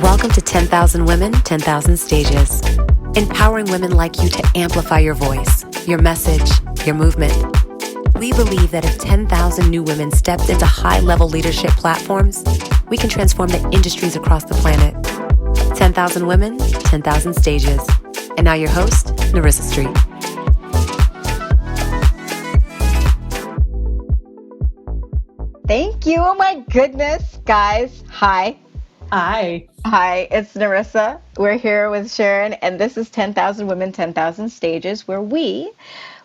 Welcome to 10,000 Women, 10,000 Stages. Empowering women like you to amplify your voice, your message, your movement. We believe that if 10,000 new women stepped into high-level leadership platforms, we can transform the industries across the planet. 10,000 Women, 10,000 Stages. And now your host, Narissa Street. Thank you. Oh my goodness, guys. Hi. Hi. Hi, it's Narissa. We're here with Sharon, and this is 10,000 Women, 10,000 Stages, where we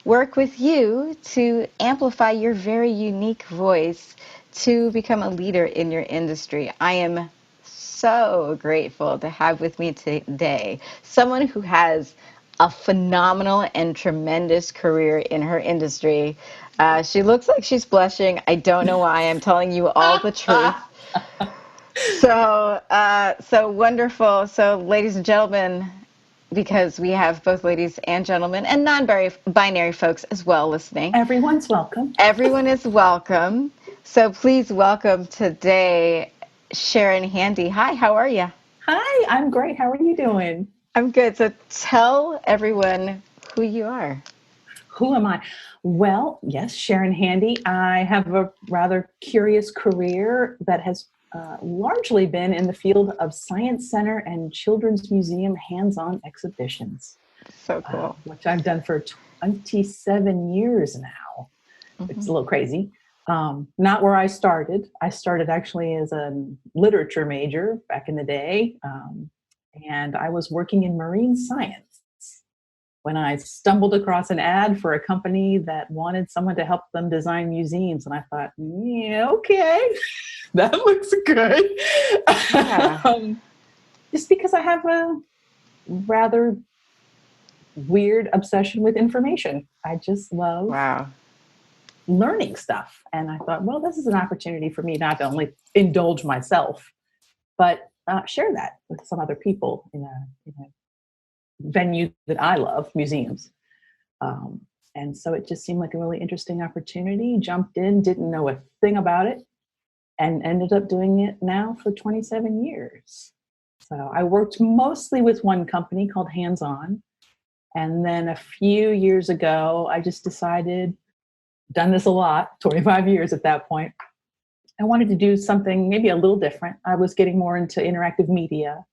work with you to amplify your very unique voice to become a leader in your industry. I am so grateful to have with me today someone who has a phenomenal and tremendous career in her industry. She looks like she's blushing. I don't know why. I'm telling you all the truth. So wonderful. So, ladies and gentlemen, because we have both ladies and gentlemen and non-binary folks as well listening. Everyone's welcome. Everyone is welcome. So please welcome today Sharon Handy. Hi, how are you? Hi, I'm great. How are you doing? I'm good. So tell everyone who you are. Who am I? Well, yes, Sharon Handy. I have a rather curious career that has largely been in the field of Science Center and Children's Museum hands-on exhibitions. So cool. Which I've done for 27 years now. Mm-hmm. It's a little crazy. Not where I started. I started actually as a literature major back in the day. And I was working in marine science when I stumbled across an ad for a company that wanted someone to help them design museums. And I thought, yeah, okay, that looks good. Yeah. Just because I have a rather weird obsession with information. I just love learning stuff. And I thought, well, this is an opportunity for me not to only indulge myself, but share that with some other people in a venue that I love, museums. And so it just seemed like a really interesting opportunity. Jumped in, didn't know a thing about it, and ended up doing it now for 27 years. So I worked mostly with one company called Hands On. And then a few years ago, I just decided, done this a lot, 25 years at that point, I wanted to do something maybe a little different. I was getting more into interactive media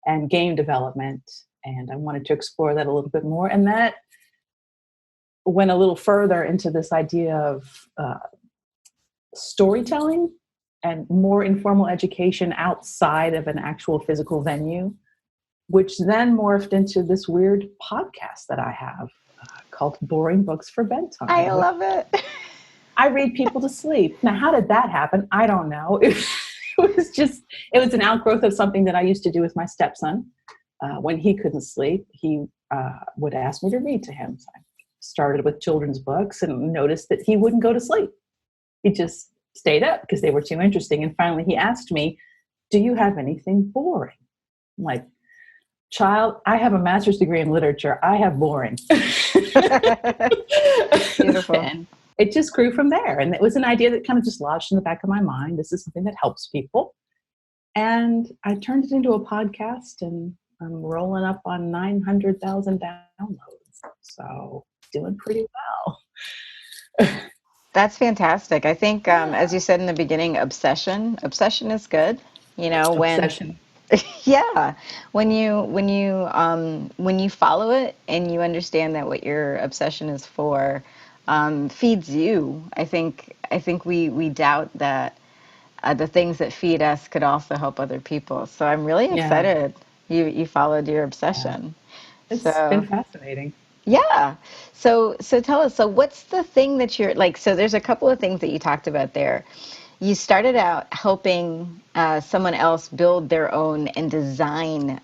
and game development, and I wanted to explore that a little bit more. And that went a little further into this idea of storytelling and more informal education outside of an actual physical venue, which then morphed into this weird podcast that I have called Boring Books for Bedtime. I love it. I read people to sleep. Now, how did that happen? I don't know. It was an outgrowth of something that I used to do with my stepson. When he couldn't sleep, he would ask me to read to him. So I started with children's books and noticed that he wouldn't go to sleep. He just stayed up because they were too interesting. And finally, he asked me, do you have anything boring? I'm like, child, I have a master's degree in literature. I have boring. Beautiful. And it just grew from there. And it was an idea that kind of just lodged in the back of my mind. This is something that helps people. And I turned it into a podcast, and I'm rolling up on 900,000 downloads. So doing pretty well. That's fantastic. I think, as you said in the beginning, obsession is good. You know, obsession. Yeah, when you follow it and you understand that what your obsession is for feeds you. I think we doubt that the things that feed us could also help other people. So I'm really excited you followed your obsession. Yeah. It's been fascinating. Yeah. So tell us, so what's the thing that you're like, so there's a couple of things that you talked about there. You started out helping someone else build their own and design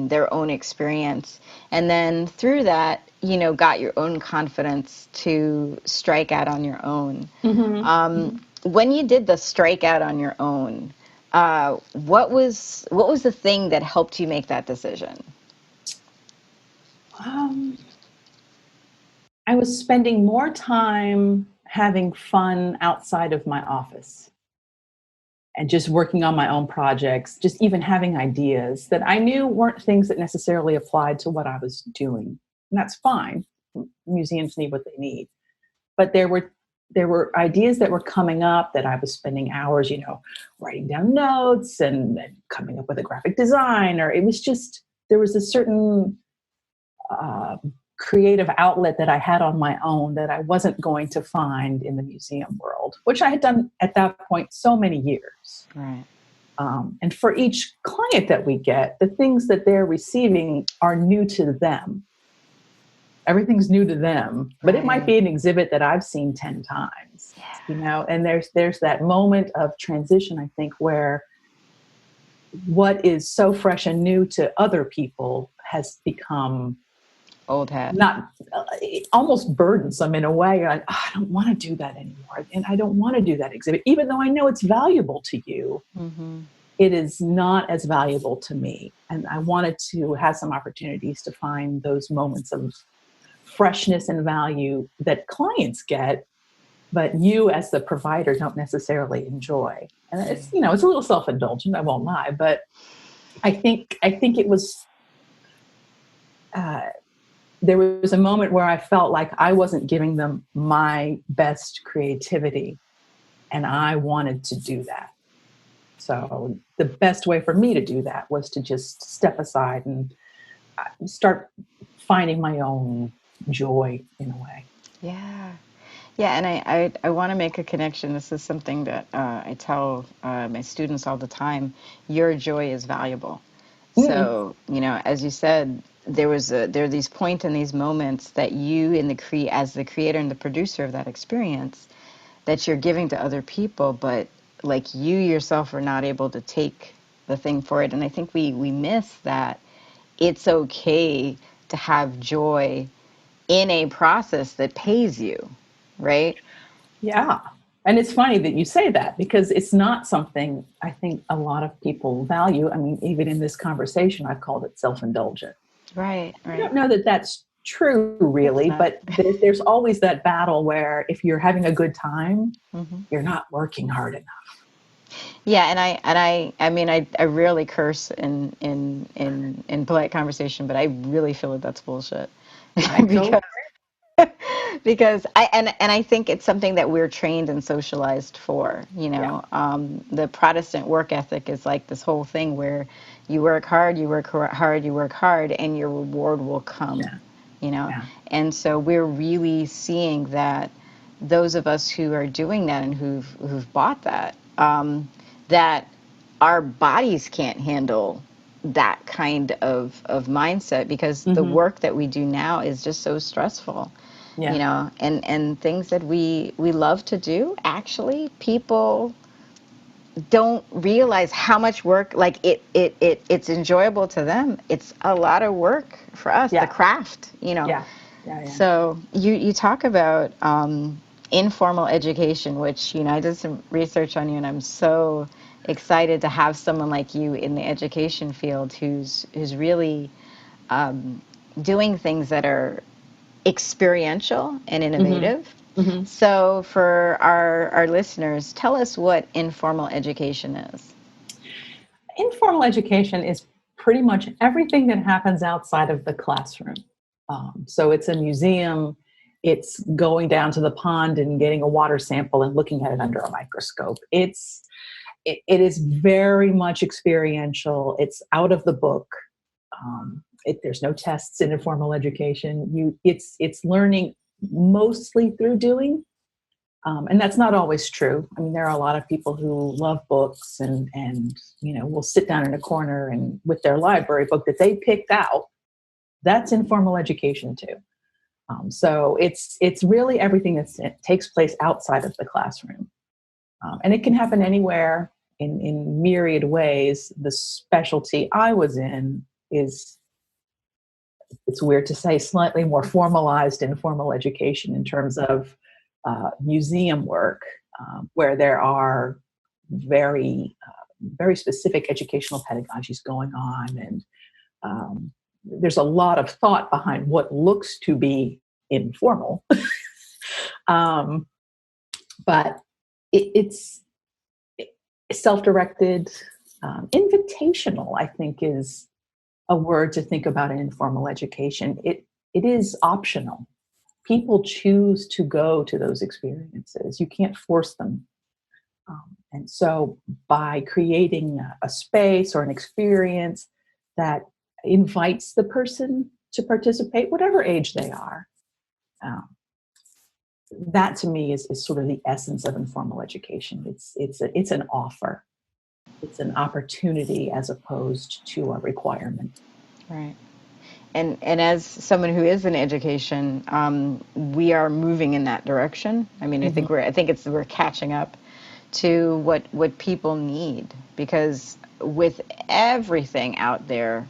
their own experience. And then through that, got your own confidence to strike out on your own. Mm-hmm. When you did the strike out on your own, what was the thing that helped you make that decision? I was spending more time having fun outside of my office. and just working on my own projects, just even having ideas that I knew weren't things that necessarily applied to what I was doing. And that's fine. Museums need what they need. But there were ideas that were coming up that I was spending hours, writing down notes and coming up with a graphic design, or it was just, there was a certain creative outlet that I had on my own that I wasn't going to find in the museum world, which I had done at that point so many years. Right. And for each client that we get, the things that they're receiving are new to them. Everything's new to them, but it might be an exhibit that I've seen 10 times, and there's that moment of transition, I think, where what is so fresh and new to other people has become Old hat. not almost burdensome in a way. You're like, I don't want to do that anymore. And I don't want to do that exhibit, even though I know it's valuable to you. Mm-hmm. It is not as valuable to me. And I wanted to have some opportunities to find those moments of freshness and value that clients get, but you as the provider don't necessarily enjoy. And it's, it's a little self-indulgent, I won't lie, but I think it was, there was a moment where I felt like I wasn't giving them my best creativity, and I wanted to do that. So the best way for me to do that was to just step aside and start finding my own joy in a way. Yeah. Yeah, and I want to make a connection. This is something that I tell my students all the time. Your joy is valuable. So, as you said, there are these points and these moments that you as the creator and the producer of that experience that you're giving to other people, but like you yourself are not able to take the thing for it. And I think we miss that it's okay to have joy in a process that pays you, right? Yeah. And it's funny that you say that, because it's not something I think a lot of people value. I mean, even in this conversation, I've called it self-indulgent. Right. I don't know that that's true, really, but there's always that battle where if you're having a good time, you're not working hard enough. Yeah, I mean, I rarely curse in polite conversation, but I really feel that that's bullshit. Because I think it's something that we're trained and socialized for. The Protestant work ethic is like this whole thing where you work hard, you work hard, you work hard, and your reward will come. And so we're really seeing that those of us who are doing that and who've bought that, that our bodies can't handle that kind of mindset, because the work that we do now is just so stressful. And things that we love to do, actually, people don't realize how much work, like it's enjoyable to them. It's a lot of work for us, the craft, So you talk about informal education, which, I did some research on you, and I'm so excited to have someone like you in the education field who's really doing things that are experiential and innovative. So for our listeners, tell us what informal education is. Informal education is pretty much everything that happens outside of the classroom. So it's a museum, it's going down to the pond and getting a water sample and looking at it under a microscope. It is very much experiential. It's out of the book. There's no tests in informal education. It's learning mostly through doing. And that's not always true. I mean, there are a lot of people who love books and will sit down in a corner and with their library book that they picked out. That's informal education too. So it's really everything that takes place outside of the classroom. And it can happen anywhere in myriad ways. The specialty I was in is, it's weird to say, slightly more formalized informal education in terms of museum work, where there are very specific educational pedagogies going on, and there's a lot of thought behind what looks to be informal. But it's self-directed, invitational, I think is a word to think about in informal education. It is optional. People choose to go to those experiences. You can't force them. And so by creating a space or an experience that invites the person to participate, whatever age they are, that to me is sort of the essence of informal education. It's an offer. It's an opportunity as opposed to a requirement. Right. And as someone who is in education, we are moving in that direction. I mean, Mm-hmm. I think we're catching up to what people need, because with everything out there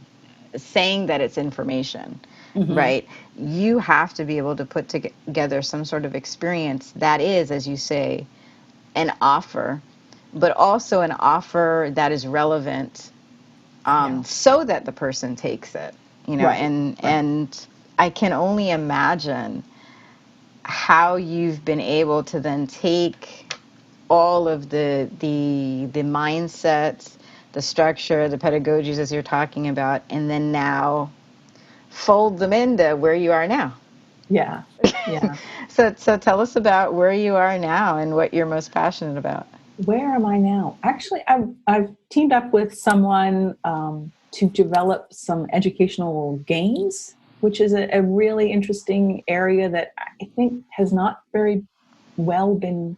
saying that it's information, Mm-hmm. right? You have to be able to put together some sort of experience that is, as you say, an offer, but also an offer that is relevant, Yeah. so that the person takes it, Right. Right. and I can only imagine how you've been able to then take all of the mindsets, the structure, the pedagogies as you're talking about, and then now fold them into where you are now. Yeah. Yeah. So tell us about where you are now and what you're most passionate about. Where am I now? Actually, I've teamed up with someone to develop some educational games, which is a really interesting area that I think has not very well been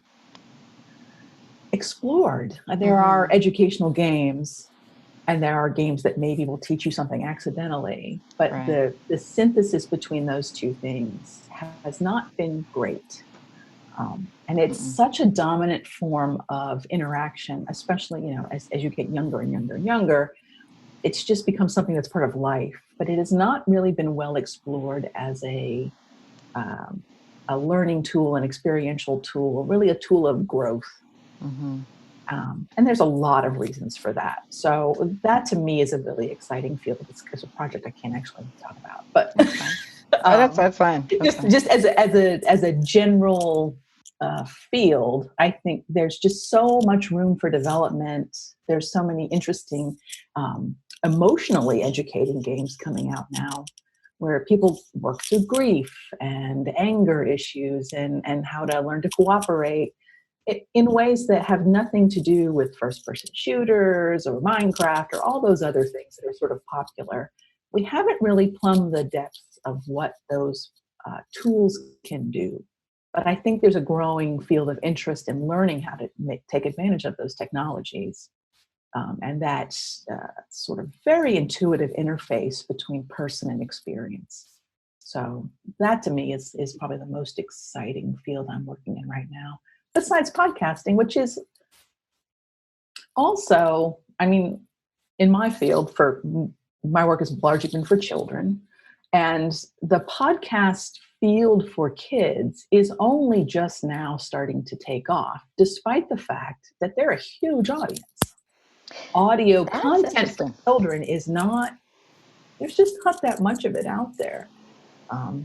explored. There are Mm-hmm. educational games, and there are games that maybe will teach you something accidentally, but Right. the synthesis between those two things has not been great. And it's Mm-mm. such a dominant form of interaction, especially, as you get younger and younger and younger. It's just become something that's part of life, but it has not really been well explored as um, a learning tool, an experiential tool, really a tool of growth. Mm-hmm. And there's a lot of reasons for that. So that to me is a really exciting field. It's a project I can't actually talk about, but That's fine. Oh, that's fine. That's fine. just as a general field, I think there's just so much room for development. There's so many interesting, emotionally educating games coming out now, where people work through grief and anger issues and how to learn to cooperate in ways that have nothing to do with first-person shooters or Minecraft or all those other things that are sort of popular. We haven't really plumbed the depths of what those tools can do. But I think there's a growing field of interest in learning how to take advantage of those technologies, and that sort of very intuitive interface between person and experience. So that to me is probably the most exciting field I'm working in right now, besides podcasting, which is also, I mean, in my field, for my work has largely been for children, and the podcast field for kids is only just now starting to take off, despite the fact that they're a huge audience. Audio That's content for interesting. children is not, there's just not that much of it out there.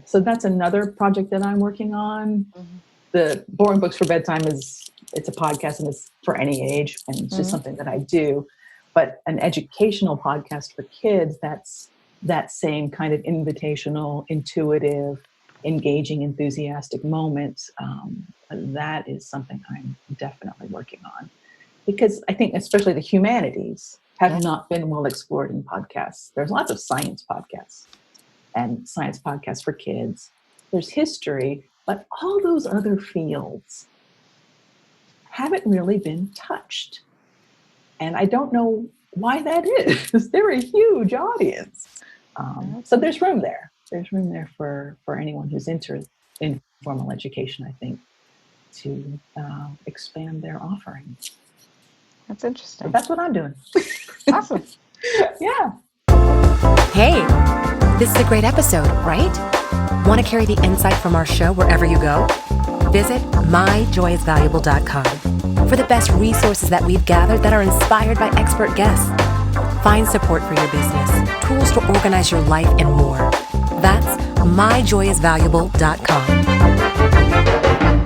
So that's another project that I'm working on. Mm-hmm. The Boring Books for Bedtime it's a podcast, and it's for any age, and it's just something that I do. But an educational podcast for kids, that's that same kind of invitational, intuitive, engaging, enthusiastic moment. That is something I'm definitely working on, because I think especially the humanities have Yeah. not been well explored in podcasts. There's lots of science podcasts and science podcasts for kids. There's history, but all those other fields haven't really been touched. And I don't know why that is. They're a huge audience. So there's room there. There's room there for anyone who's interested in formal education, I think, to expand their offerings. That's interesting. So that's what I'm doing. Awesome. Yeah. Hey, this is a great episode, right? Want to carry the insight from our show wherever you go? Visit myjoyisvaluable.com for the best resources that we've gathered that are inspired by expert guests. Find support for your business, tools to organize your life, and more. That's myjoyisvaluable.com.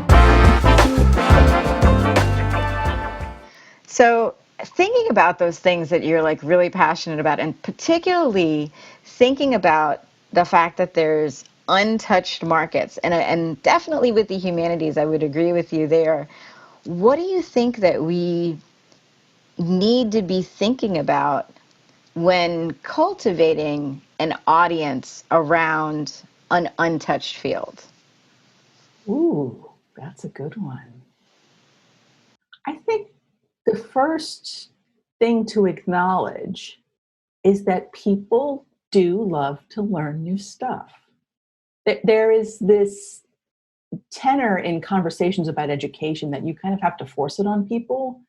So thinking about those things that you're like really passionate about, and particularly thinking about the fact that there's untouched markets, and definitely with the humanities, I would agree with you there. What do you think that we need to be thinking about when cultivating an audience around an untouched field? Ooh, that's a good one. I think the first thing to acknowledge is that people do love to learn new stuff. There is this tenor in conversations about education that you kind of have to force it on people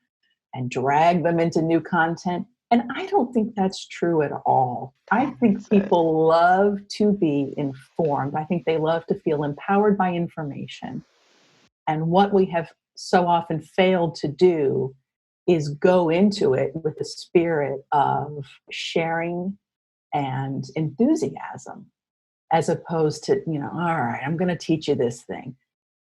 and drag them into new content. And I don't think that's true at all. I think people love to be informed. I think they love to feel empowered by information. And what we have so often failed to do is go into it with the spirit of sharing and enthusiasm, as opposed to, all right, I'm going to teach you this thing.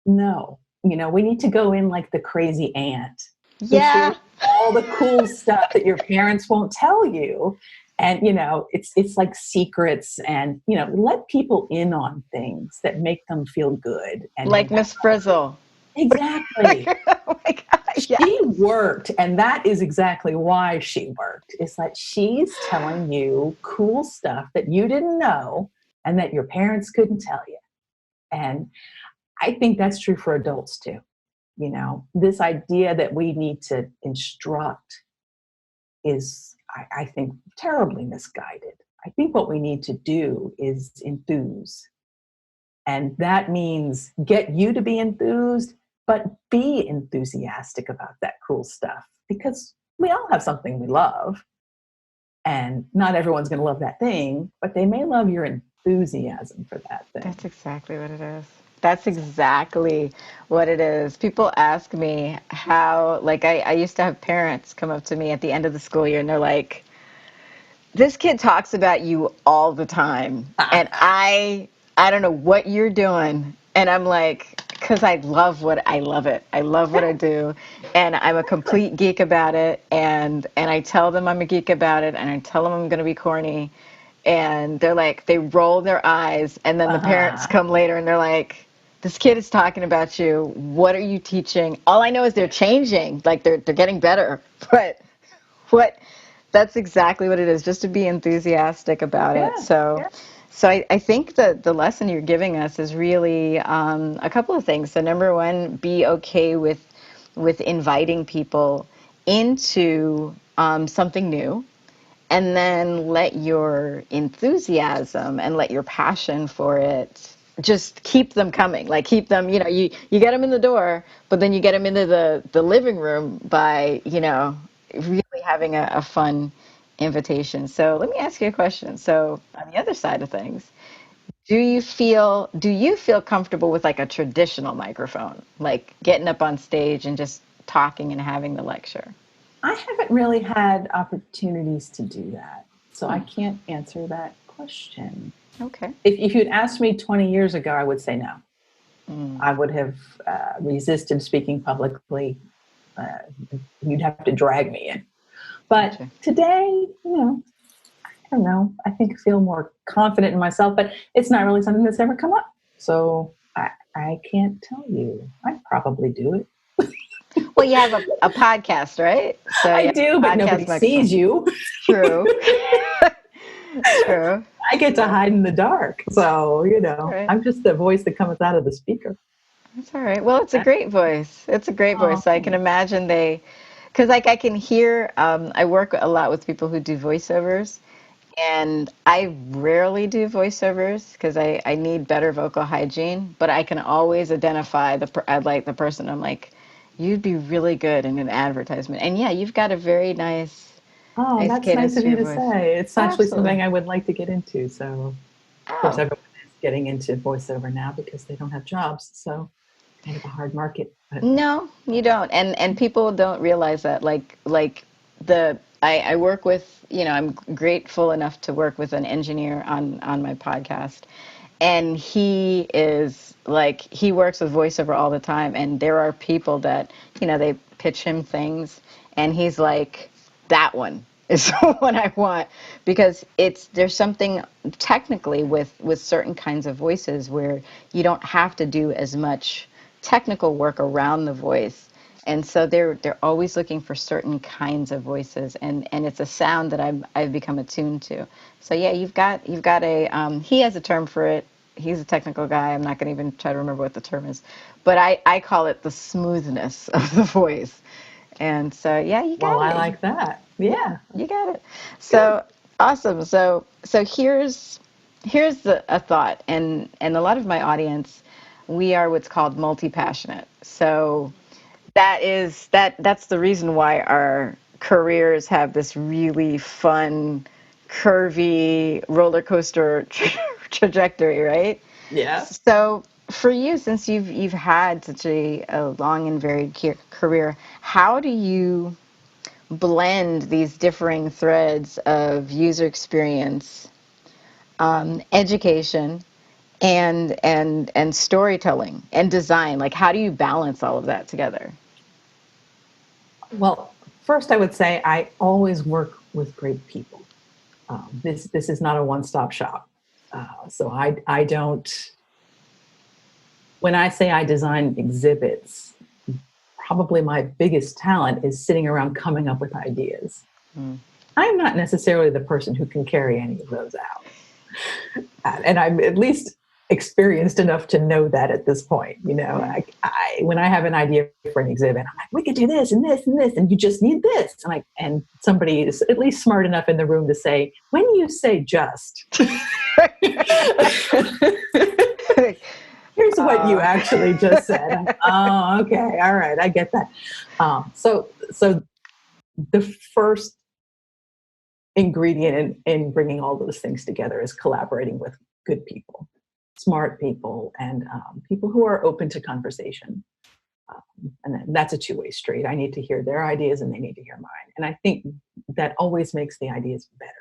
No, we need to go in like the crazy aunt who Yeah. shares all the cool stuff that your parents won't tell you. And, it's like secrets, and, let people in on things that make them feel good. And Like Miss Frizzle. exactly. Oh my God, yes. She worked, and that is exactly why she worked. It's like she's telling you cool stuff that you didn't know and that your parents couldn't tell you. And I think that's true for adults too. This idea that we need to instruct is, I think, terribly misguided. I think what we need to do is enthuse. And that means get you to be enthused, but be enthusiastic about that cool stuff, because we all have something we love. And not everyone's going to love that thing, but they may love your enthusiasm for that thing. That's exactly what it is. That's exactly what it is. People ask me how, like, I used to have parents come up to me at the end of the school year and they're like, this kid talks about you all the time. And I don't know what you're doing. And I'm like, because I love it. I love what I do. And I'm a complete geek about it. And I tell them I'm a geek about it. And I tell them I'm going to be corny. And they're like, they roll their eyes. And then the parents come later and they're like, this kid is talking about you. What are you teaching? All I know is they're changing. Like they're getting better. But what? That's exactly what it is, just to be enthusiastic about it. So I think that the lesson you're giving us is really a couple of things. So number one, be okay with inviting people into something new, and then let your enthusiasm and let your passion for it just keep them coming. Like keep them, you get them in the door, but then you get them into the living room by, really having a fun invitation. So let me ask you a question. So on the other side of things, do you feel comfortable with like a traditional microphone, like getting up on stage and just talking and having the lecture? I haven't really had opportunities to do that, so I can't answer that question. Okay. If you'd asked me 20 years ago, I would say no. I would have resisted speaking publicly. You'd have to drag me in. But Gotcha. today, I don't know. I think I feel more confident in myself, but it's not really something that's ever come up. So I can't tell you. I'd probably do it. Well, you have a podcast, right? So I you have do, a but podcast nobody microphone. sees you. True. True. I get to hide in the dark. So, Right. I'm just the voice that comes out of the speaker. That's all right. Well, it's a great voice. It's a great voice. So I can imagine because like I can hear, I work a lot with people who do voiceovers, and I rarely do voiceovers because I need better vocal hygiene, but I can always identify I like the person. I'm like, you'd be really good in an advertisement. And yeah, you've got a very nice Oh, that's nice cadence of to you your to voice. say. It's actually Absolutely. something I would like to get into. So, of course, Oh, everyone is getting into voiceover now because they don't have jobs. So, kind of a hard market. But no, you don't. And people don't realize that. I work with, I'm grateful enough to work with an engineer on my podcast. And he is like, he works with voiceover all the time. And there are people that, they pitch him things. And he's like, that one is the one I want, because there's something technically with certain kinds of voices where you don't have to do as much technical work around the voice. And so they're always looking for certain kinds of voices, and it's a sound that I've become attuned to. So yeah, you've got a he has a term for it. He's a technical guy. I'm not going to even try to remember what the term is, but I call it the smoothness of the voice. And so yeah, you got Well, it. I like that. Yeah. You got it. So awesome. So here's a thought, and a lot of my audience, we are what's called multi-passionate. So that's the reason why our careers have this really fun, curvy roller coaster trajectory, right? Yeah. So for you, since you've had such a long and varied career, how do you blend these differing threads of user experience, education, and storytelling and design? Like, how do you balance all of that together? Well, first, I would say I always work with great people. This is not a one-stop shop. So I don't. When I say I design exhibits, probably my biggest talent is sitting around coming up with ideas. Mm. I'm not necessarily the person who can carry any of those out. And I'm at least experienced enough to know that at this point. You know, when I have an idea for an exhibit, I'm like, we could do this and this and this, and you just need this. And somebody is at least smart enough in the room to say, when you say just, here's what you actually just said. Oh, okay, all right, I get that. So the first ingredient in bringing all those things together is collaborating with good people, smart people, and people who are open to conversation. And that's a two-way street. I need to hear their ideas and they need to hear mine. And I think that always makes the ideas better.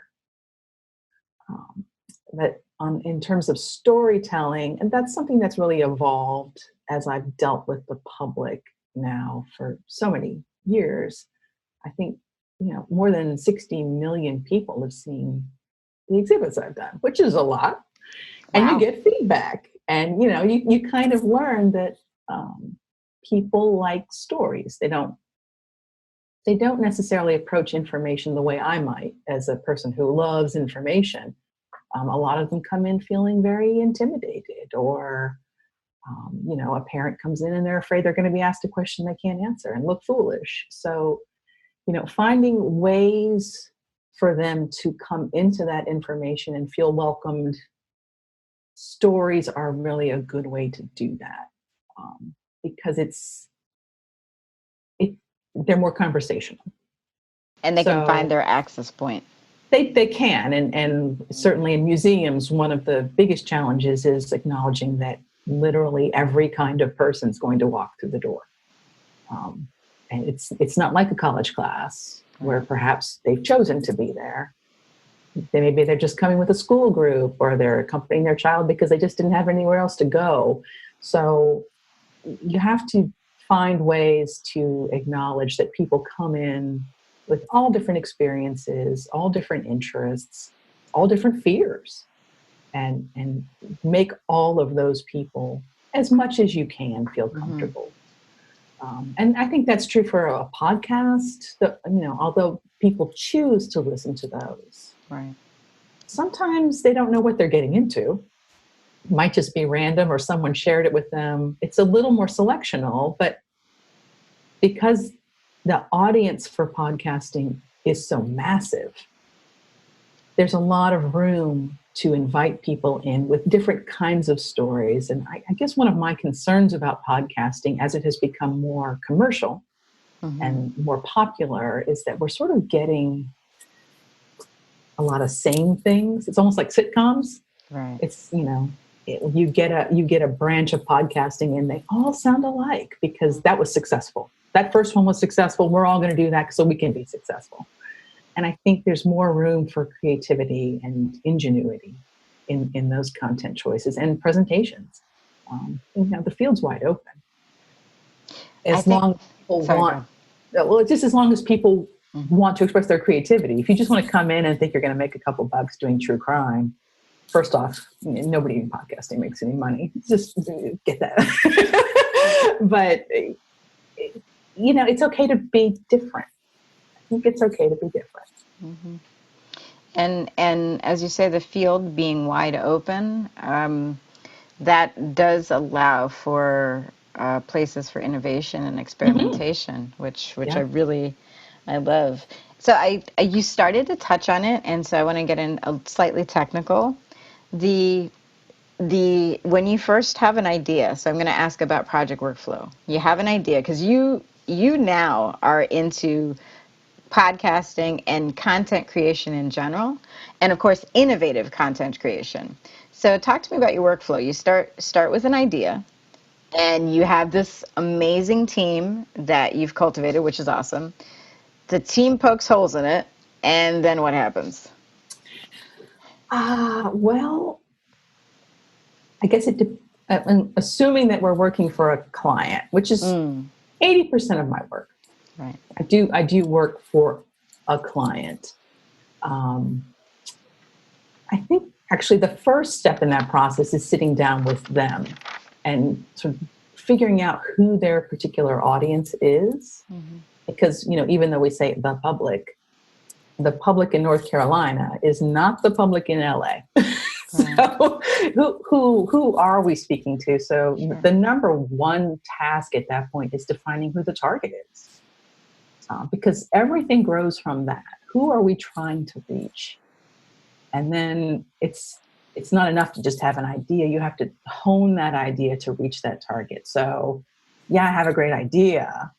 But in terms of storytelling, and that's something that's really evolved as I've dealt with the public now for so many years. I think, more than 60 million people have seen the exhibits I've done, which is a lot. And Wow. you get feedback, and you kind of learn that people like stories. They don't necessarily approach information the way I might as a person who loves information. A lot of them come in feeling very intimidated, or a parent comes in and they're afraid they're going to be asked a question they can't answer and look foolish. So finding ways for them to come into that information and feel welcomed. Stories are really a good way to do that, because they're more conversational. And they can find their access point. They can, and certainly in museums, one of the biggest challenges is acknowledging that literally every kind of person is going to walk through the door. And it's not like a college class where perhaps they've chosen to be there. Maybe they're just coming with a school group, or they're accompanying their child because they just didn't have anywhere else to go. So you have to find ways to acknowledge that people come in with all different experiences, all different interests, all different fears, and make all of those people, as much as you can, feel comfortable. And I think that's true for a podcast. Although people choose to listen to those, right? Sometimes they don't know what they're getting into. It might just be random, or someone shared it with them. It's a little more selectional, but because the audience for podcasting is so massive, there's a lot of room to invite people in with different kinds of stories. And I guess one of my concerns about podcasting, as it has become more commercial and more popular, is that we're sort of getting a lot of same things. It's almost like sitcoms. Right. It's, you get a branch of podcasting and they all sound alike because that was successful. That first one was successful. We're all going to do that so we can be successful. And I think there's more room for creativity and ingenuity in those content choices and presentations. The field's wide open. As long as people want to express their creativity. If you just want to come in and think you're going to make a couple bucks doing true crime, first off, nobody in podcasting makes any money. Just get that. But, it's okay to be different. I think it's okay to be different. Mm-hmm. And as you say, the field being wide open, that does allow for places for innovation and experimentation, which I love. So you started to touch on it, and so I want to get in a slightly technical. The when you first have an idea, so I'm going to ask about project workflow. You have an idea because you now are into podcasting and content creation in general, and of course innovative content creation. So talk to me about your workflow. You start with an idea, and you have this amazing team that you've cultivated, which is awesome. The team pokes holes in it, and then what happens? Well, I guess assuming that we're working for a client, which is 80% of my work. Right. I do work for a client. I think actually the first step in that process is sitting down with them and sort of figuring out who their particular audience is. Mm-hmm. Because, even though we say the public in North Carolina is not the public in LA. So who are we speaking to? So the number one task at that point is defining who the target is. Because everything grows from that. Who are we trying to reach? And then it's not enough to just have an idea. You have to hone that idea to reach that target. So, I have a great idea,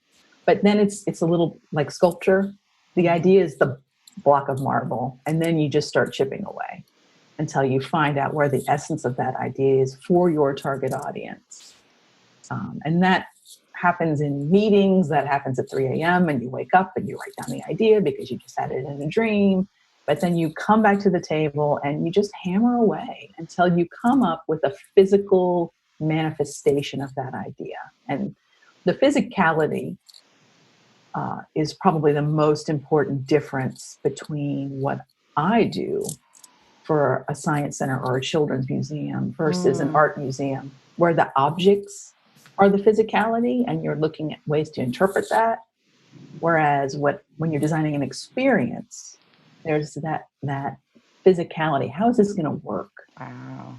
but then it's a little like sculpture. The idea is the block of marble, and then you just start chipping away until you find out where the essence of that idea is for your target audience. And that happens in meetings, that happens at 3 a.m. and you wake up and you write down the idea because you just had it in a dream. But then you come back to the table and you just hammer away until you come up with a physical manifestation of that idea. And the physicality is probably the most important difference between what I do for a science center or a children's museum versus an art museum, where the objects are the physicality and you're looking at ways to interpret that. Whereas when you're designing an experience, there's that physicality. How is this going to work? Wow.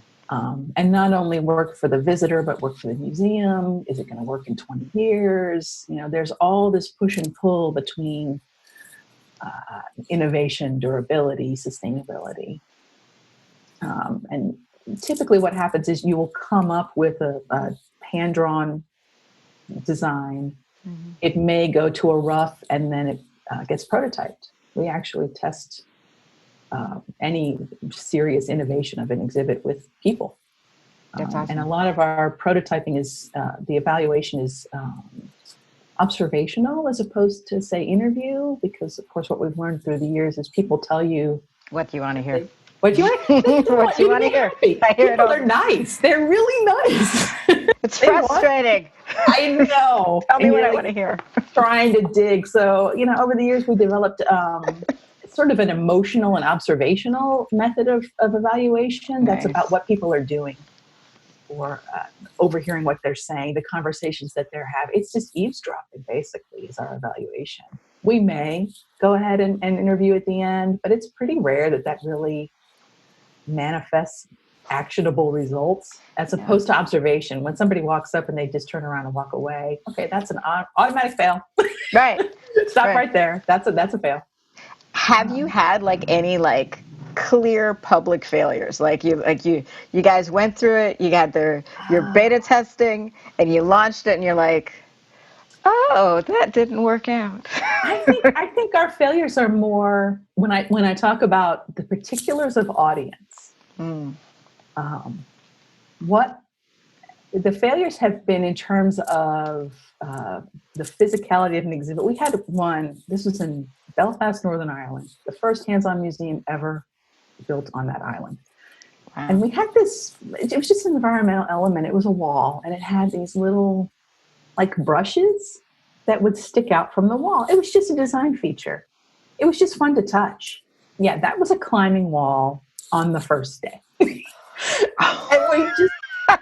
And not only work for the visitor, but work for the museum. Is it going to work in 20 years? There's all this push and pull between innovation, durability, sustainability. And typically what happens is you will come up with a hand-drawn design. Mm-hmm. It may go to a rough and then it gets prototyped. We actually test any serious innovation of an exhibit with people. That's awesome. And a lot of our prototyping is, the evaluation is observational as opposed to, say, interview, because, of course, what we've learned through the years is people tell you what you want to hear. What you want to hear. I hear people are nice. They're really nice. It's frustrating. I know. Tell me what I want to hear. Trying to dig. So, over the years we developed sort of an emotional and observational method of evaluation. Nice. That's about what people are doing or overhearing what they're saying, the conversations that they're having. It's just eavesdropping, basically, is our evaluation. We may go ahead and interview at the end, but it's pretty rare that really manifests actionable results as opposed to observation. When somebody walks up and they just turn around and walk away, okay, that's an automatic fail. Right. Stop right there. That's a fail. Have you had any clear public failures? You guys went through it, you got your beta testing and you launched it and you're like, oh, that didn't work out. I think our failures are more when I talk about the particulars of audience. What the failures have been in terms of the physicality of an exhibit. We had one. This was in Belfast, Northern Ireland, the first hands-on museum ever built on that island. Wow. And we had this. It was just an environmental element. It was a wall, and it had these little brushes that would stick out from the wall. It was just a design feature. it was just fun to touch. Yeah, that was a climbing wall on the first day. And we just,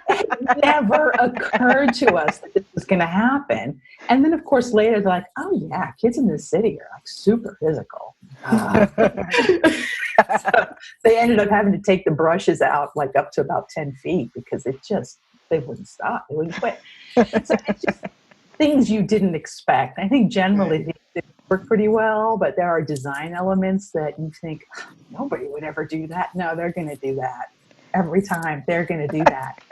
it never occurred to us that this was going to happen. And then, of course, later they're like, oh, yeah, kids in this city are like super physical. So they ended up having to take the brushes out like up to about 10 feet because they wouldn't stop. They wouldn't quit. So it's just things you didn't expect. I think generally they work pretty well, but there are design elements that you think, nobody would ever do that. No, they're going to do that. Every time they're going to do that.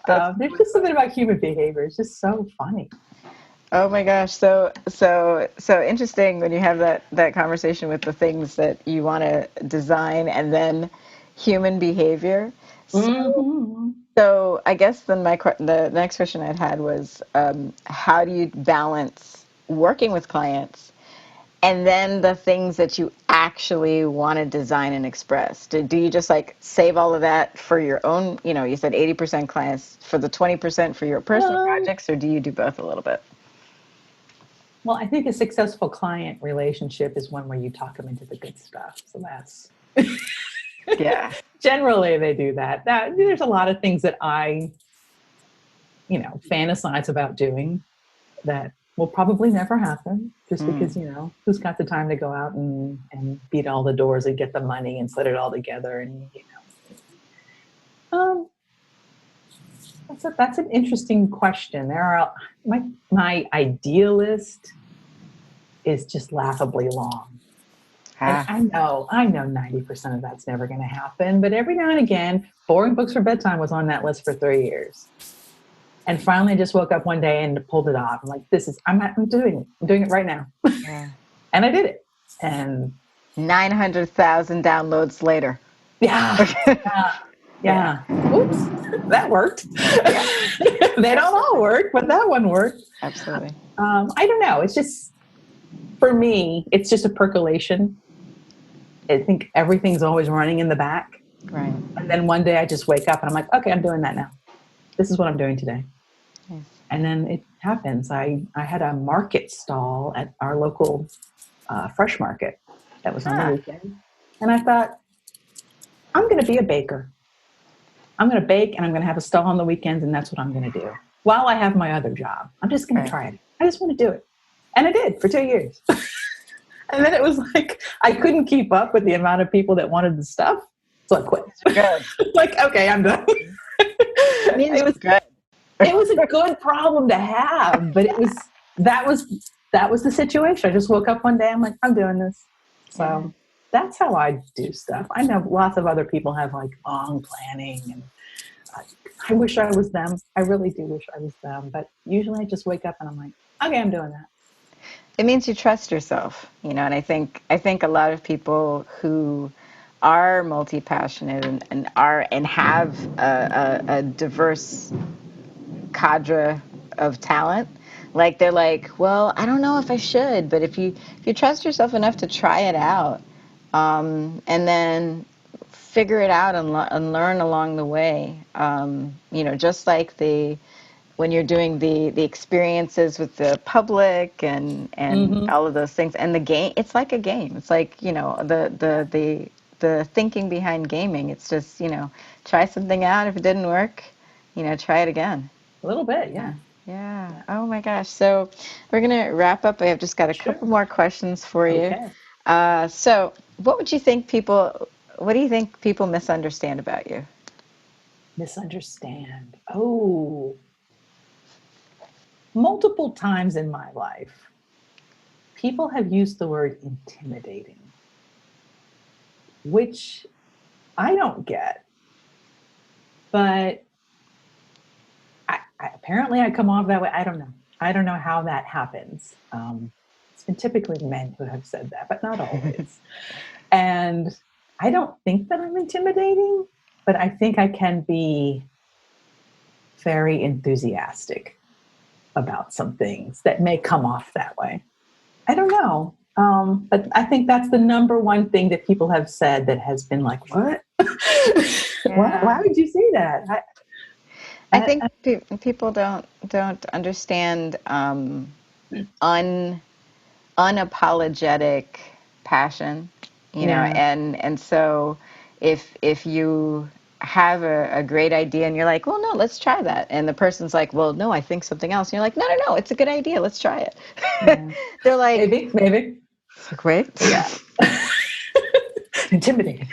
There's just something about human behavior. It's just so funny. Oh my gosh, so interesting when you have that conversation with the things that you want to design and then human behavior. So I guess then the next question I'd had was, how do you balance working with clients and then the things that you actually want to design and express? Do you just like save all of that for your own, you said 80% clients, for the 20% for your personal projects, or do you do both a little bit? Well, I think a successful client relationship is one where you talk them into the good stuff. So that's, yeah. Generally they do that. There's a lot of things that I, fantasize about doing that will probably never happen just because, who's got the time to go out and beat all the doors and get the money and put it all together. And, that's an interesting question. There are my ideal list is just laughably long. And I know 90% of that's never going to happen, but every now and again, Boring Books for Bedtime was on that list for 3 years. And finally I just woke up one day and pulled it off. I'm like, I'm doing it right now. Yeah. And I did it. And 900,000 downloads later. Yeah. Oops, that worked. Yeah. They don't all work, but that one worked. Absolutely. I don't know. It's just, for me, it's just a percolation. I think everything's always running in the back. Right. And then one day I just wake up and I'm like, okay, I'm doing that now. This is what I'm doing today. Yes. And then it happens. I had a market stall at our local fresh market that was on the weekend. And I thought, I'm going to be a baker. I'm going to bake and I'm going to have a stall on the weekends, and that's what I'm going to do while I have my other job. I'm just going to try it. I just want to do it. And I did for 2 years. And then it was like, I couldn't keep up with the amount of people that wanted the stuff. So I quit. Like, okay, I'm done. It was good. It was a good problem to have, but that was the situation. I just woke up one day. I'm like, I'm doing this. So that's how I do stuff. I know lots of other people have like long planning, and I wish I was them. I really do wish I was them. But usually I just wake up and I'm like, okay, I'm doing that. It means you trust yourself, and I think a lot of people who are multi-passionate and have a diverse cadre of talent, like they're like, well, I don't know if I should, but if you trust yourself enough to try it out, and then figure it out and learn along the way, just like when you're doing the experiences with the public and all of those things, and the game, it's like a game. It's like, the thinking behind gaming. It's just, try something out. If it didn't work, try it again. A little bit, yeah. Yeah. Oh my gosh. So we're going to wrap up. I have just got a couple more questions for you. Okay. So what do you think people misunderstand about you? Misunderstand. Oh, multiple times in my life, people have used the word intimidating, which I don't get. But apparently I come off that way. I don't know. I don't know how that happens. It's been typically men who have said that, but not always. And I don't think that I'm intimidating, but I think I can be very enthusiastic about some things that may come off that way. I don't know. But I think that's the number one thing that people have said that has been like, what? Why would you say that? I think people don't understand unapologetic passion, you know, Yeah. and so if you have a great idea and you're like, well, no, let's try that, and the person's like, well, no, I think something else, and you're like, no, no, no, it's a good idea, let's try it. Yeah. They're like, Maybe. wait, Yeah. Intimidating.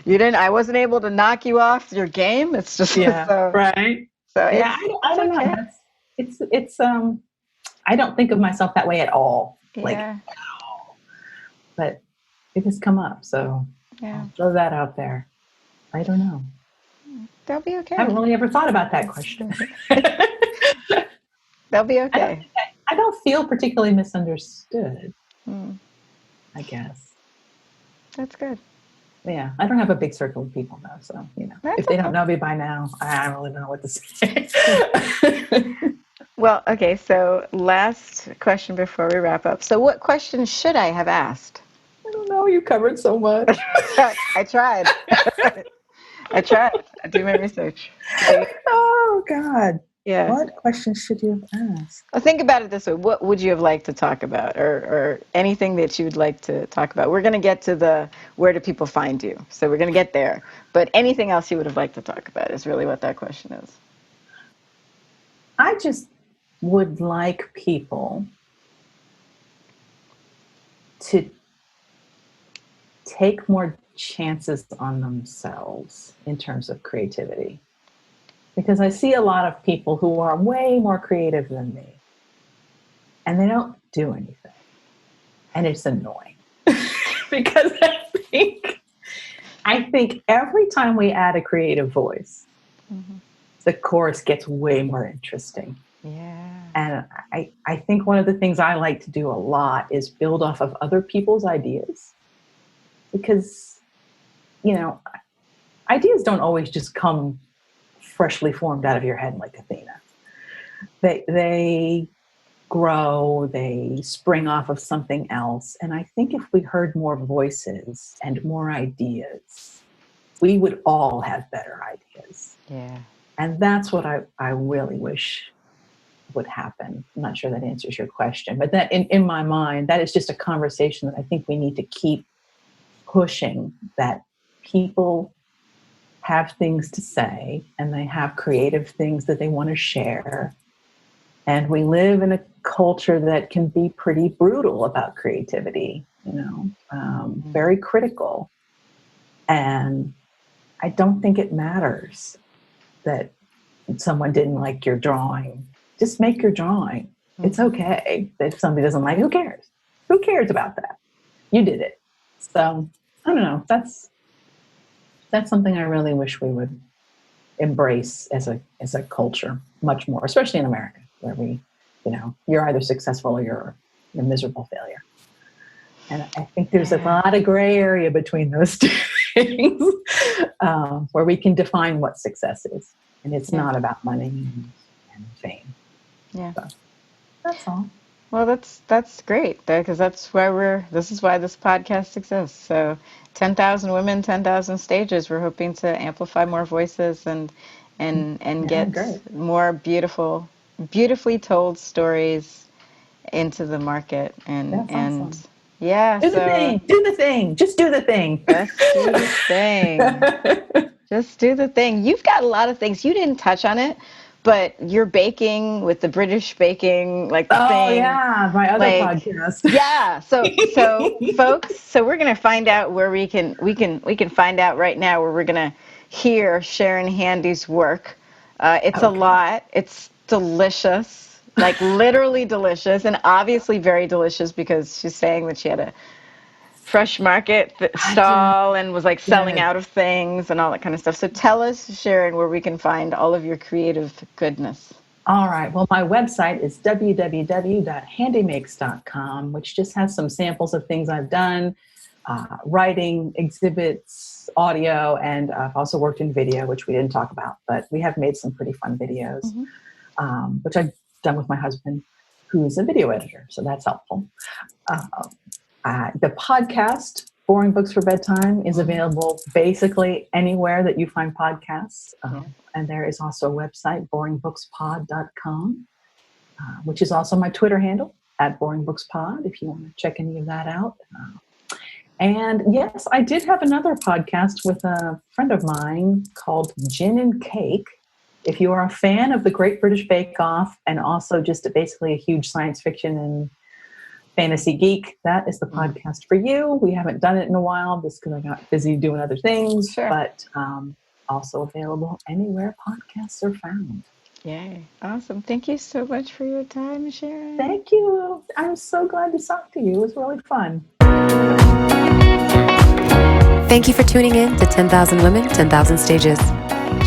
you didn't, I wasn't able to knock you off your game. It's just Yeah. so Right. so Yeah. I it's don't know. okay. It's I don't think of myself that way at all. Like, Yeah, but it has come up. So yeah, I'll throw that out there. I don't know. they'll be I okay. haven't really ever thought about that question. They'll be I don't okay. think I don't feel particularly misunderstood, Hmm. I guess. That's good. Yeah. I don't have a big circle of people though. So, That's if they don't okay. know me by now, I really don't know what to say. Well, okay, so last question before we wrap up. So what questions should I have asked? I don't know. You covered so much. I tried. I tried. I do my research. Oh, God. Yeah. What questions should you have asked? Well, think about it this way. What would you have liked to talk about, or anything that you would like to talk about? We're going to get to the where do people find you. So we're going to get there. But anything else you would have liked to talk about is really what that question is. I just would like people to take more chances on themselves in terms of creativity. Because I see a lot of people who are way more creative than me, and they don't do anything. And it's annoying. Because I think every time we add a creative voice, the chorus gets way more interesting. Yeah. And I think one of the things I like to do a lot is build off of other people's ideas. Because, ideas don't always just come freshly formed out of your head like Athena. They grow, they spring off of something else. And I think if we heard more voices and more ideas, we would all have better ideas. Yeah. And that's what I really wish would happen. I'm not sure that answers your question, but that in my mind, that is just a conversation that I think we need to keep pushing, that people have things to say and they have creative things that they want to share. And we live in a culture that can be pretty brutal about creativity, very critical. And I don't think it matters that someone didn't like your drawing. Just make your drawing. It's okay if somebody doesn't like it. Who cares? Who cares about that? You did it. So I don't know. That's something I really wish we would embrace as a culture much more, especially in America, where we, you're either successful or you're a miserable failure. And I think there's a lot of gray area between those two things, where we can define what success is. And it's not about money and fame. Yeah. So that's all. Well, that's great, because that's why this is why this podcast exists. So 10,000 women, 10,000 stages. We're hoping to amplify more voices and get Great. more beautifully told stories into the market. That's awesome. Yeah, Do the thing. Do the thing. Just do the thing. Just do the thing. Just do the thing. You've got a lot of things. You didn't touch on it, but you're baking with the British baking, like the thing. Oh yeah, my other podcast. Yeah. So folks, so we're gonna find out where we can find out right now where we're gonna hear Sharon Handy's work. It's a lot. It's delicious, like literally delicious, and obviously very delicious because she's saying that she had a fresh market stall and was like selling out of things and all that kind of stuff. So tell us, Sharon, where we can find all of your creative goodness. All right. Well, my website is www.handymakes.com, which just has some samples of things I've done, writing, exhibits, audio, and I've also worked in video, which we didn't talk about, but we have made some pretty fun videos, which I've done with my husband, who's a video editor. So that's helpful. The podcast, Boring Books for Bedtime, is available basically anywhere that you find podcasts. And there is also a website, boringbookspod.com, which is also my Twitter handle, at Boring Books Pod if you want to check any of that out. And yes, I did have another podcast with a friend of mine called Gin and Cake. If you are a fan of the Great British Bake Off and also just basically a huge science fiction and fantasy geek, that is the podcast for you. We haven't done it in a while just because I got busy doing other things, but also available anywhere podcasts are found. Yay. Awesome. Thank you so much for your time, Sharon. Thank you. I'm so glad to talk to you. It was really fun. Thank you for tuning in to 10,000 Women, 10,000 Stages.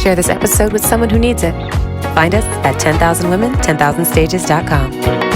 Share this episode with someone who needs it. Find us at 10,000women10,000stages.com.